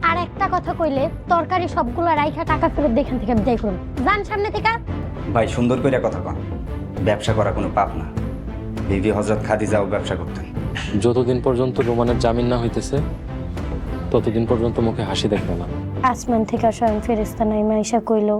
আর একটা কথা কইলে তরকারি সবগুলো রাইখা টাকা ফেরত দেখান থেকে বিদায় করুন। যান সামনে থেকে। ভাই সুন্দর করে কথা কন, ব্যবসা করা কোনো পাপ না। বিবি হযরত খাদিজাও ব্যবসা করতেন। যতদিন পর্যন্ত রোমানের জামিন না হইতেছে ততদিন পর্যন্ত মুখে হাসি দেখবে না। আসমান থেকে স্বয়ং ফেরেশতা নাইমা আইসা কইলো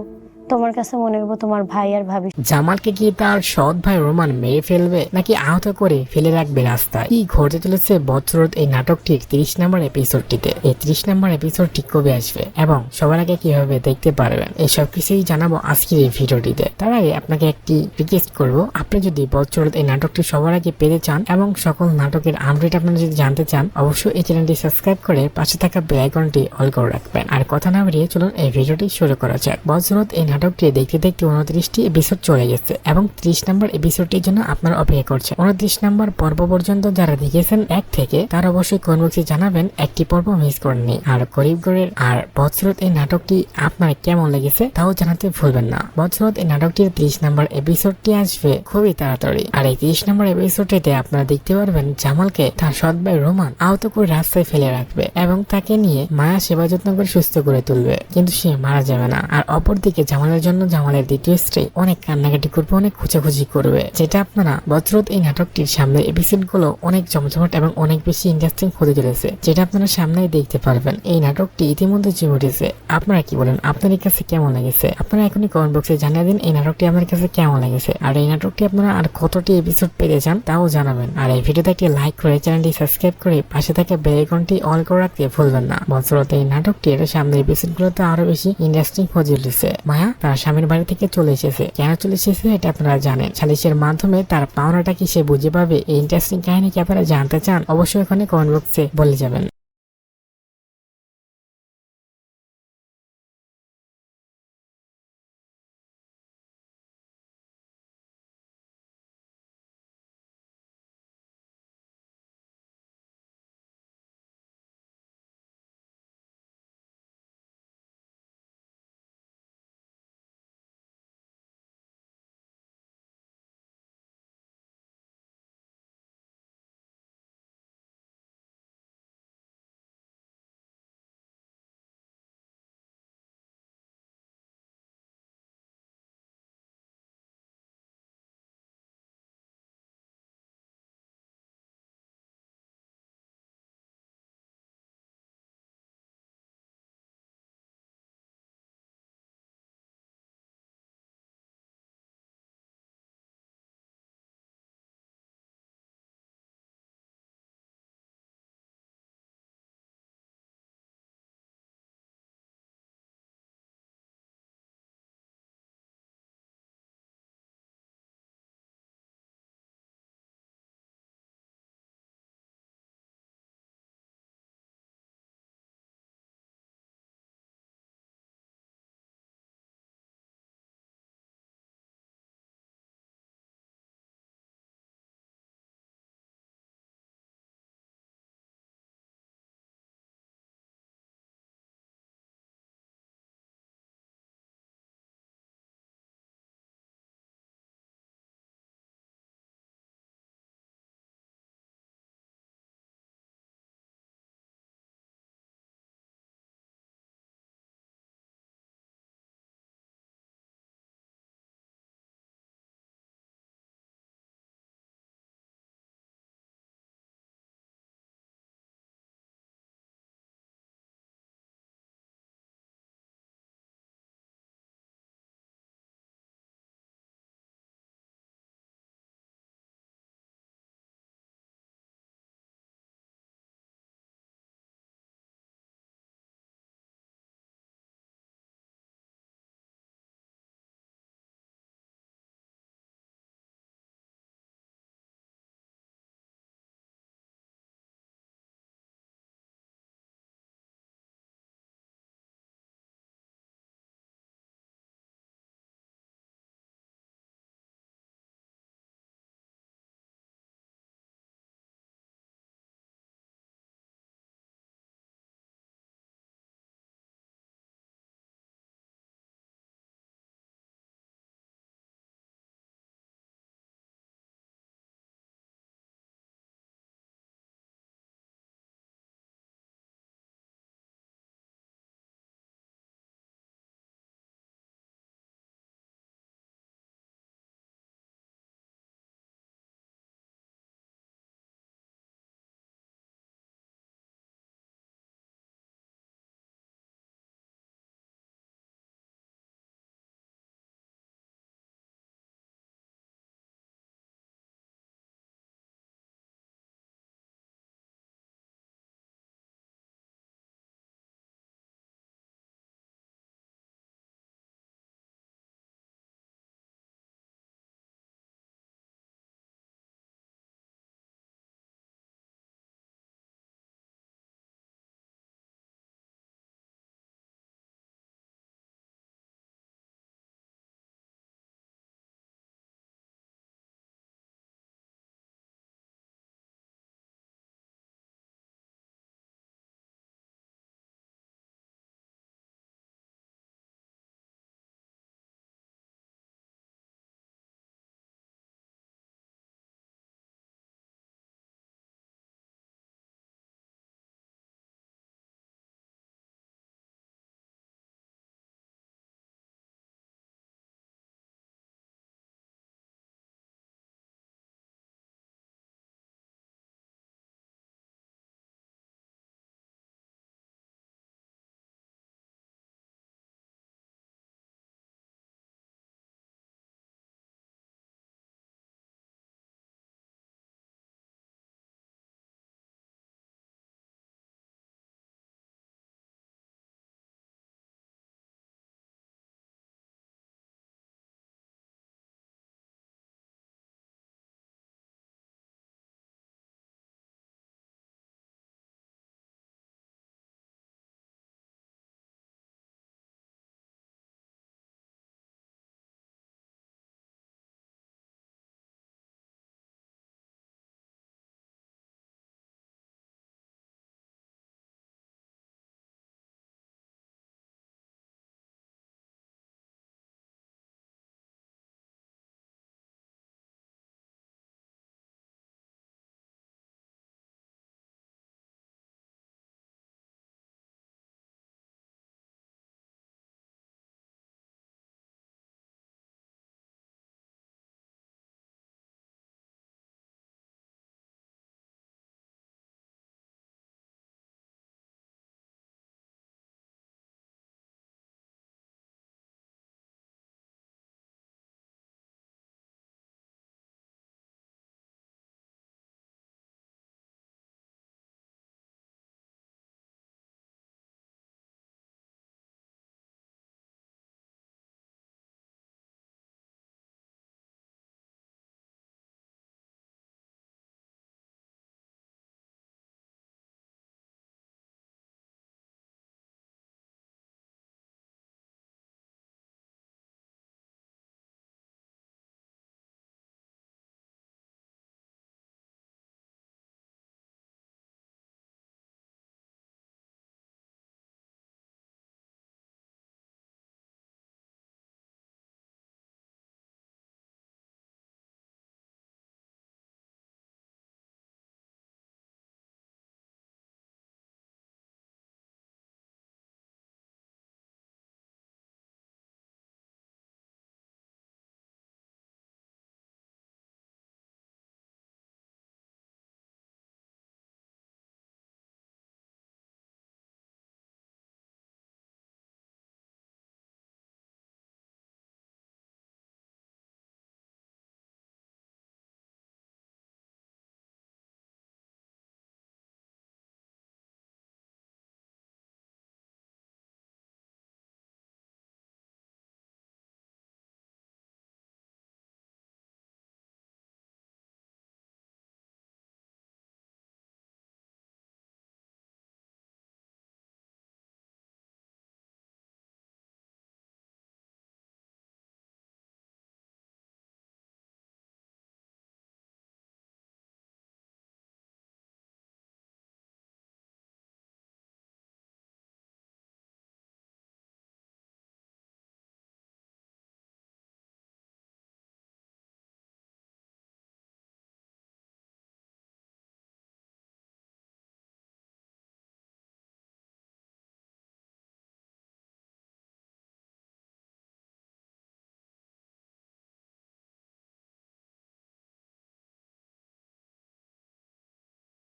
তোমার কাছে মনে হইব তোমার ভাই আর ভাবি। জামালকে কি তার সৎ ভাই রোমান মেরে ফেলবে নাকি আহত করে ফেলে রাখবে রাস্তায়? কি ঘটে চলেছে বদসুরত এই নাটকটির 30 নম্বর এপিসোডটিতে? এই 30 নম্বর এপিসোডটি কবে আসবে এবং সবার আগে কিভাবে দেখতে পারবেন, এই সব কিছুই জানাবো আজকের এই ভিডিওটিতে। তার আগে আপনাকে একটি রিকোয়েস্ট করব, আপনি যদি বদসুরত এই নাটকটি সবার আগে পেতে চান এবং সকল নাটকের আপডেট আপনারা যদি জানতে চান, অবশ্যই এই চ্যানেলটি সাবস্ক্রাইব করে পাশে থাকা বেল আইকনটি অল করে রাখবেন। আর কথা না বাড়িয়ে চলুন এই ভিডিওটি শুরু করা যাক। বদসুরত এই নাটকটি দেখতে দেখতে 29টি এপিসোড চলে গেছে এবং 30 নম্বর এপিসোডটির জন্য আপনারা অপেক্ষা করছেন। 29 নম্বর পর্ব পর্যন্ত যারা দেখেছেন 1 থেকে, তারা অবশ্যই কমেন্ট বক্সে জানাবেন একটি পর্ব মিস করেননি। আর গরিবগড়ের আর বদসুরত এই নাটকটি আপনার কেমন লেগেছে তাও জানাতে ভুলবেন না। বদসুরত এই নাটকটির 30 নম্বর এপিসোডটি আসবে খুবই তাড়াতাড়ি। আর এই 30 নম্বর এপিসোডটিতে আপনারা দেখতে পারবেন জামালকে তার সৎ ভাই রোমান আহত করে রাস্তায় ফেলে রাখবে এবং তাকে নিয়ে মায়া সেবা যত্ন করে সুস্থ করে তুলবে, কিন্তু সে মারা যাবে না। আর অপরদিকে জামালের জন্য জামালের দ্বিতীয় স্ত্রী অনেক কান্নাকাটি করবে, অনেক খুঁচাখুচি করবে, যেটা আপনারা বদসুরত এই নাটকটির সামনের এপিসোড গুলো অনেক জমজমাট এবং অনেক বেশি ইন্টারেস্টিং হতে চলেছে, যেটা আপনারা সামনেই দেখতে পারবেন। এই নাটকটি ইতিমধ্যে জমে উঠেছে। আপনারা কি বলেন, আপনাদের কাছে কেমন লেগেছে? আপনারা এখনই কমেন্ট বক্সে জানিয়ে দিন এই নাটকটি আপনার কাছে কেমন লেগেছে। আর এই নাটকটি আপনারা আর কতটি এপিসোড পেতে চান তাও জানাবেন। আর এই ভিডিওতে একটি লাইক করে চ্যানেলটি সাবস্ক্রাইব করে পাশে থাকা বেল আইকনটি অল করে রাখতে ভুলবেন না। বদসুরত এই নাটকটি এর সামনের এপিসোড গুলোতে আরো বেশি ইন্টারেস্টিং হয়ে চলেছে। মায়া তার স্বামীর বাড়ি থেকে চলে এসেছে। কেন চলে এসেছে এটা আপনারা জানেন। সালিশের মাধ্যমে তার পাওনাটা কি সে বুঝে পাবে? এই ইন্টারেস্টিং কাহিনী কি আপনারা জানতে চান? অবশ্যই এখানে কমেন্ট বক্সে বলে যাবেন।